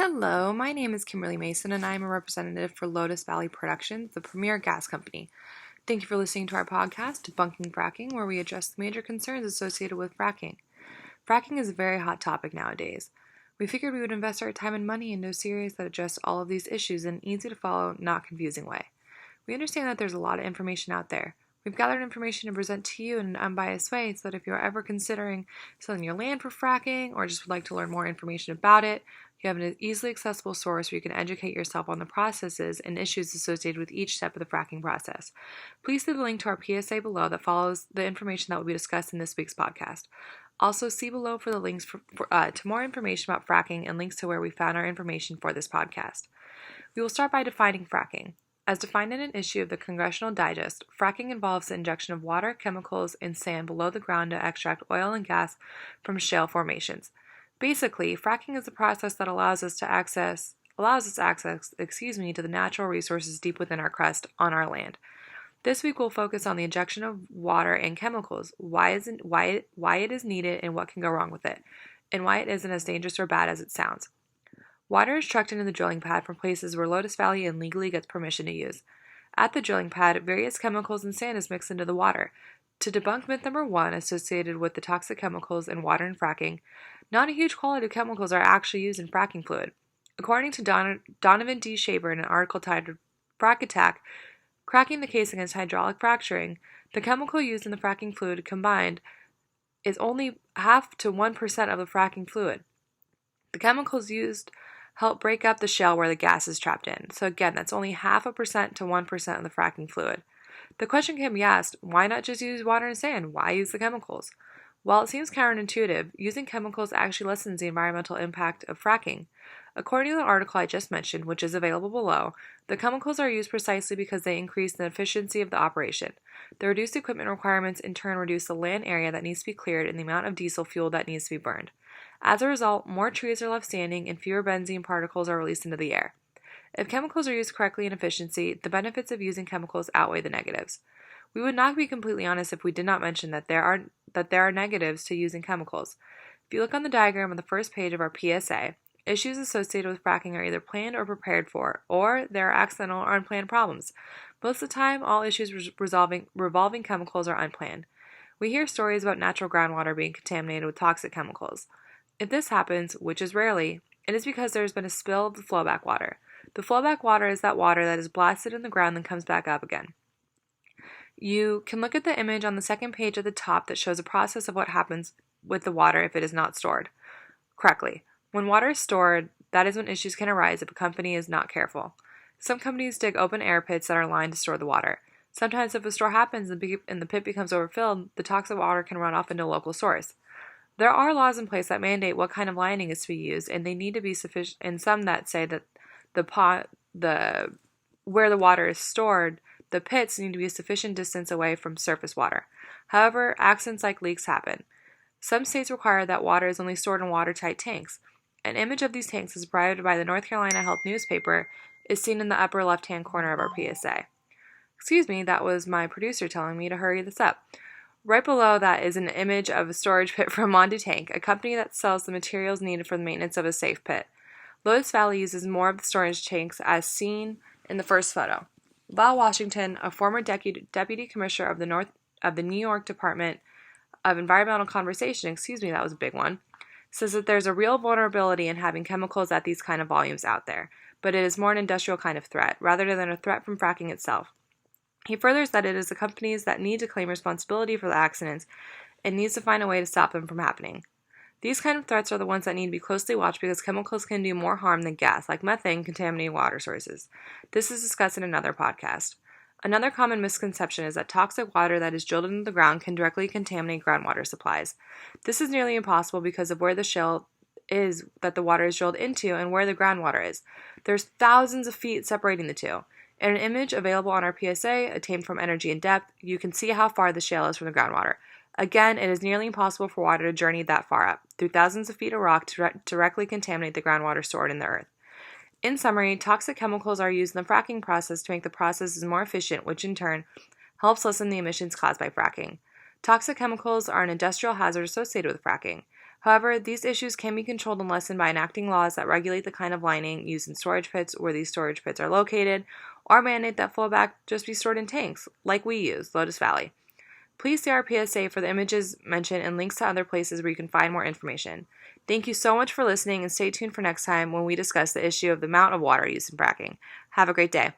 Hello, my name is Kimberly Mason, and I am a representative for Lotus Valley Productions, the premier gas company. Thank you for listening to our podcast, Debunking Fracking, where we address the major concerns associated with fracking. Fracking is a very hot topic nowadays. We figured we would invest our time and money into a series that addressed all of these issues in an easy-to-follow, not confusing way. We understand that there's a lot of information out there. We've gathered information to present to you in an unbiased way so that if you're ever considering selling your land for fracking or just would like to learn more information about it, you have an easily accessible source where you can educate yourself on the processes and issues associated with each step of the fracking process. Please see the link to our PSA below that follows the information that will be discussed in this week's podcast. Also, see below for the links to more information about fracking and links to where we found our information for this podcast. We will start by defining fracking. As defined in an issue of the Congressional Digest, fracking involves the injection of water, chemicals, and sand below the ground to extract oil and gas from shale formations. Basically, fracking is a process that allows us access to the natural resources deep within our crust on our land. This week we'll focus on the injection of water and chemicals, why it is needed and what can go wrong with it, and why it isn't as dangerous or bad as it sounds. Water is trucked into the drilling pad from places where Lotus Valley illegally gets permission to use. At the drilling pad, various chemicals and sand is mixed into the water. To debunk myth number 1 associated with the toxic chemicals in water and fracking, not a huge quantity of chemicals are actually used in fracking fluid. According to Donovan D. Shaber in an article titled Frack Attack, Cracking the Case Against Hydraulic Fracturing, the chemical used in the fracking fluid combined is only 0.5 to 1% of the fracking fluid. The chemicals used help break up the shale where the gas is trapped in. So again, that's only 0.5% to 1% of the fracking fluid. The question can be asked, why not just use water and sand? Why use the chemicals? While it seems counterintuitive, using chemicals actually lessens the environmental impact of fracking. According to the article I just mentioned, which is available below, the chemicals are used precisely because they increase the efficiency of the operation. The reduced equipment requirements in turn reduce the land area that needs to be cleared and the amount of diesel fuel that needs to be burned. As a result, more trees are left standing and fewer benzene particles are released into the air. If chemicals are used correctly in efficiency, the benefits of using chemicals outweigh the negatives. We would not be completely honest if we did not mention that there are negatives to using chemicals. If you look on the diagram on the first page of our PSA, issues associated with fracking are either planned or prepared for, or there are accidental or unplanned problems. Most of the time, all issues revolving chemicals are unplanned. We hear stories about natural groundwater being contaminated with toxic chemicals. If this happens, which is rarely, it is because there has been a spill of the flowback water. The flowback water is that water that is blasted in the ground and comes back up again. You can look at the image on the second page at the top that shows a process of what happens with the water if it is not stored correctly. When water is stored, that is when issues can arise if a company is not careful. Some companies dig open air pits that are lined to store the water. Sometimes if a storm happens and the pit becomes overfilled, the toxic water can run off into a local source. There are laws in place that mandate what kind of lining is to be used, and they need to be sufficient, and some that say that where the water is stored, the pits need to be a sufficient distance away from surface water. However, accidents like leaks happen. Some states require that water is only stored in watertight tanks. An image of these tanks is provided by the North Carolina Health newspaper is seen in the upper left-hand corner of our PSA. Excuse me, that was my producer telling me to hurry this up. Right below that is an image of a storage pit from Monty Tank, a company that sells the materials needed for the maintenance of a safe pit. Lotus Valley uses more of the storage tanks as seen in the first photo. Val Washington, a former deputy commissioner of the New York Department of Environmental Conservation, that was a big one, says that there's a real vulnerability in having chemicals at these kind of volumes out there, but it is more an industrial kind of threat, rather than a threat from fracking itself. He furthers that it is the companies that need to claim responsibility for the accidents and needs to find a way to stop them from happening. These kind of threats are the ones that need to be closely watched because chemicals can do more harm than gas, like methane, contaminating water sources. This is discussed in another podcast. Another common misconception is that toxic water that is drilled into the ground can directly contaminate groundwater supplies. This is nearly impossible because of where the shale is that the water is drilled into and where the groundwater is. There's thousands of feet separating the two. In an image available on our PSA, obtained from Energy in Depth, you can see how far the shale is from the groundwater. Again, it is nearly impossible for water to journey that far up, through thousands of feet of rock to directly contaminate the groundwater stored in the earth. In summary, toxic chemicals are used in the fracking process to make the processes more efficient, which in turn helps lessen the emissions caused by fracking. Toxic chemicals are an industrial hazard associated with fracking. However, these issues can be controlled and lessened by enacting laws that regulate the kind of lining used in storage pits, where these storage pits are located, or mandate that flowback just be stored in tanks, like we use, Lotus Valley. Please see our PSA for the images mentioned and links to other places where you can find more information. Thank you so much for listening, and stay tuned for next time when we discuss the issue of the amount of water used in fracking. Have a great day.